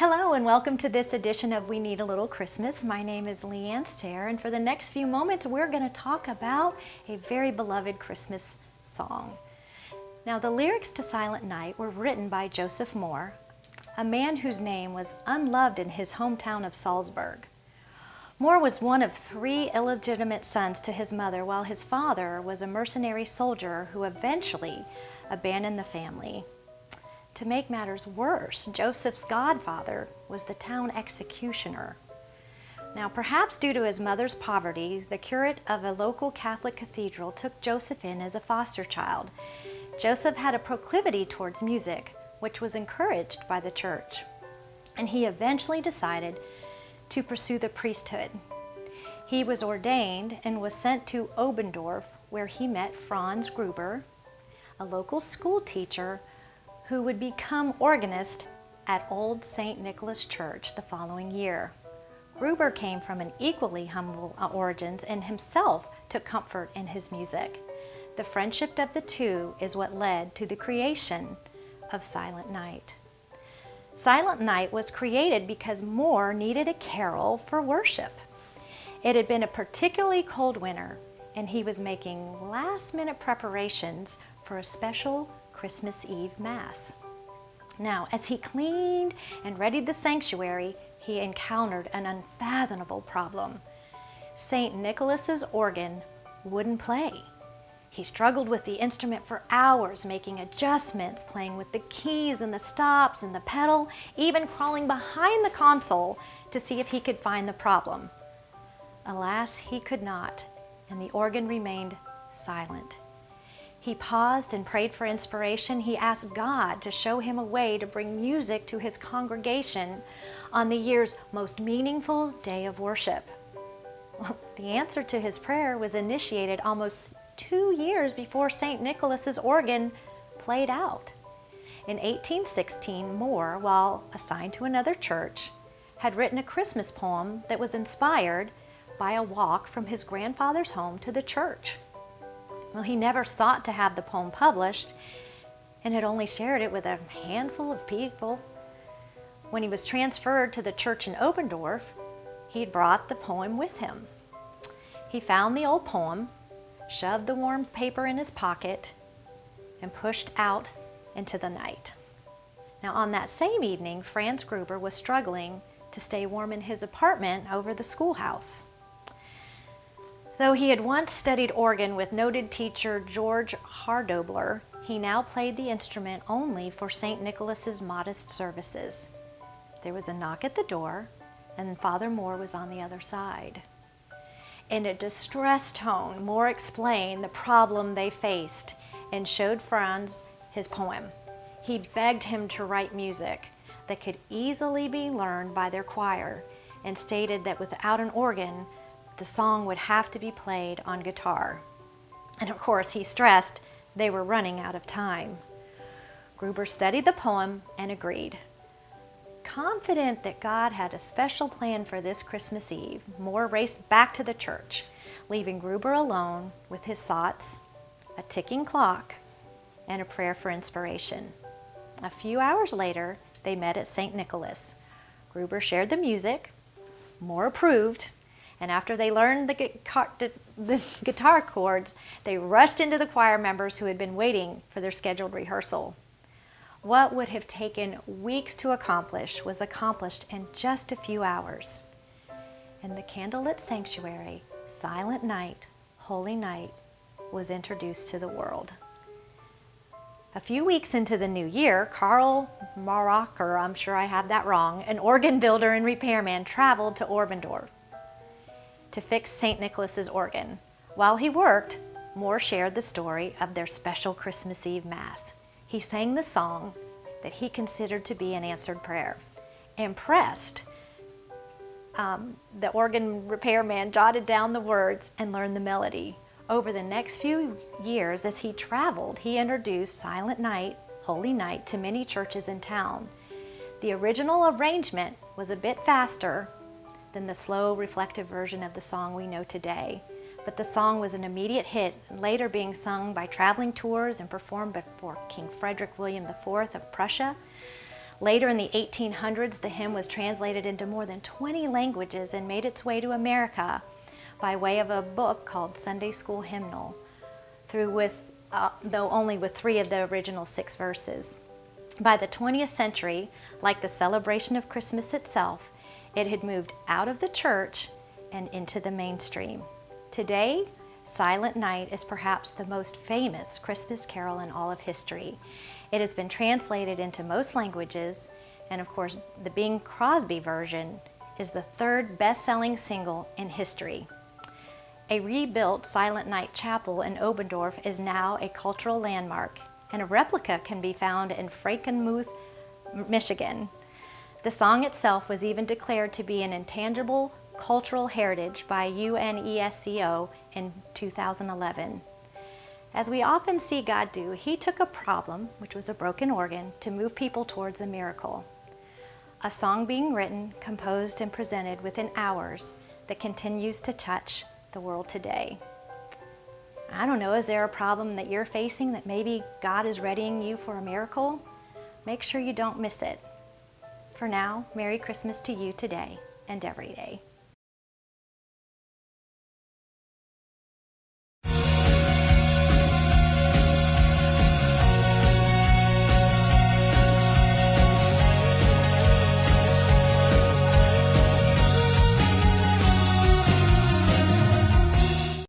Hello and welcome to this edition of We Need a Little Christmas. My name is LeeAnn, and for the next few moments we're going to talk about a very beloved Christmas song. Now, the lyrics to Silent Night were written by Joseph Moore, a man whose name was unloved in his hometown of Salzburg. Moore was one of 3 illegitimate sons to his mother, while his father was a mercenary soldier who eventually abandoned the family. To make matters worse, Joseph's godfather was the town executioner. Now, perhaps due to his mother's poverty, the curate of a local Catholic cathedral took Joseph in as a foster child. Joseph had a proclivity towards music, which was encouraged by the church, and he eventually decided to pursue the priesthood. He was ordained and was sent to Obendorf, where he met Franz Gruber, a local school teacher who would become organist at Old St. Nicholas Church the following year. Gruber came from an equally humble origins and himself took comfort in his music. The friendship of the two is what led to the creation of Silent Night. Silent Night was created because Moore needed a carol for worship. It had been a particularly cold winter, and he was making last-minute preparations for a special Christmas Eve Mass. Now, as he cleaned and readied the sanctuary, he encountered an unfathomable problem. St. Nicholas's organ wouldn't play. He struggled with the instrument for hours, making adjustments, playing with the keys and the stops and the pedal, even crawling behind the console to see if he could find the problem. Alas, he could not, and the organ remained silent. He paused and prayed for inspiration. He asked God to show him a way to bring music to his congregation on the year's most meaningful day of worship. Well, the answer to his prayer was initiated almost 2 years before St. Nicholas's organ played out. In 1816, Moore, while assigned to another church, had written a Christmas poem that was inspired by a walk from his grandfather's home to the church. Well, he never sought to have the poem published and had only shared it with a handful of people. When he was transferred to the church in Obendorf, he'd brought the poem with him. He found the old poem, shoved the warm paper in his pocket, and pushed out into the night. Now, on that same evening, Franz Gruber was struggling to stay warm in his apartment over the schoolhouse. Though he had once studied organ with noted teacher George Hardobler, he now played the instrument only for St. Nicholas's modest services. There was a knock at the door, and Father Moore was on the other side. In a distressed tone, Moore explained the problem they faced and showed Franz his poem. He begged him to write music that could easily be learned by their choir, and stated that without an organ, the song would have to be played on guitar. And of course, he stressed they were running out of time. Gruber studied the poem and agreed. Confident that God had a special plan for this Christmas Eve, Moore raced back to the church, leaving Gruber alone with his thoughts, a ticking clock, and a prayer for inspiration. A few hours later, they met at St. Nicholas. Gruber shared the music, Moore approved, and after they learned the guitar chords, they rushed into the choir members who had been waiting for their scheduled rehearsal. What would have taken weeks to accomplish was accomplished in just a few hours. In the candlelit sanctuary, Silent Night, Holy Night was introduced to the world. A few weeks into the new year, Karl Maracher, I'm sure I have that wrong, an organ builder and repairman, traveled to Obendorf to fix St. Nicholas's organ. While he worked, Moore shared the story of their special Christmas Eve Mass. He sang the song that he considered to be an answered prayer. Impressed, the organ repairman jotted down the words and learned the melody. Over the next few years, as he traveled, he introduced Silent Night, Holy Night to many churches in town. The original arrangement was a bit faster than the slow, reflective version of the song we know today. But the song was an immediate hit, later being sung by traveling tours and performed before King Frederick William IV of Prussia. Later in the 1800s, the hymn was translated into more than 20 languages and made its way to America by way of a book called Sunday School Hymnal, though only with 3 of the original 6 verses. By the 20th century, like the celebration of Christmas itself, it had moved out of the church and into the mainstream. Today, Silent Night is perhaps the most famous Christmas carol in all of history. It has been translated into most languages, and of course, the Bing Crosby version is the 3rd best-selling single in history. A rebuilt Silent Night Chapel in Obendorf is now a cultural landmark, and a replica can be found in Frankenmuth, Michigan. The song itself was even declared to be an intangible cultural heritage by UNESCO in 2011. As we often see God do, He took a problem, which was a broken organ, to move people towards a miracle. A song being written, composed, and presented within hours that continues to touch the world today. I don't know, is there a problem that you're facing that maybe God is readying you for a miracle? Make sure you don't miss it. For now, Merry Christmas to you today and every day.